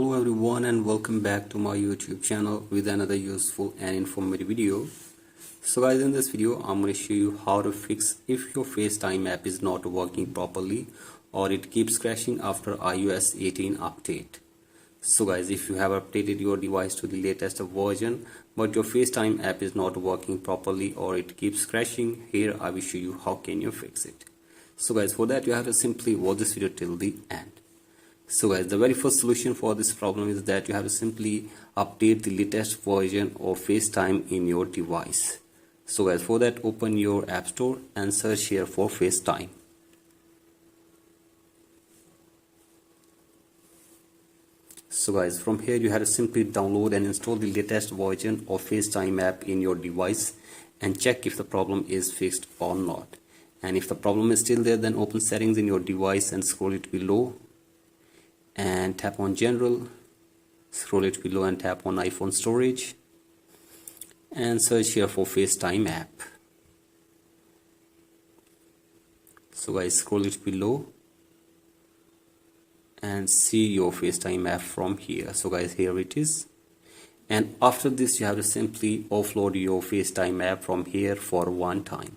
Hello everyone and welcome back to my YouTube channel with another useful and informative video. So guys, in this video I'm going to show you how to fix if your FaceTime app is not working properly or it keeps crashing after iOS 18 update. So guys, if you have updated your device to the latest version but your FaceTime app is not working properly or it keeps crashing, here I will show you how can you fix it. So guys, for that you have to simply watch this video till the end. So guys, the very first solution for this problem is that you have to simply update the latest version of FaceTime in your device. So guys, for that open your App Store and search here for FaceTime. So guys, from here you have to simply download and install the latest version of FaceTime app in your device and check if the problem is fixed or not. And if the problem is still there, then open settings in your device and scroll it below and tap on general, scroll it below and tap on iPhone storage and search here for FaceTime app. So guys, scroll it below and see your FaceTime app from here. So guys, here it is. And after this you have to simply offload your FaceTime app from here for one time.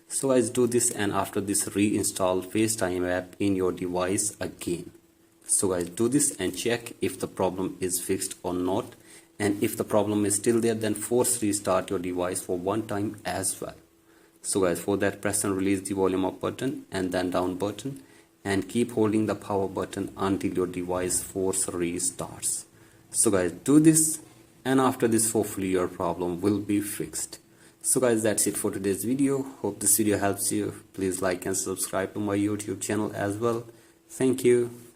So guys, do this and after this reinstall FaceTime app in your device again. So guys, do this and check if the problem is fixed or not, and if the problem is still there, then force restart your device for one time as well. So guys, for that press and release the volume up button and then down button and keep holding the power button until your device force restarts. So guys, do this and after this hopefully your problem will be fixed. So guys, that's it for today's video. Hope this video helps you. Please like and subscribe to my YouTube channel as well. Thank you.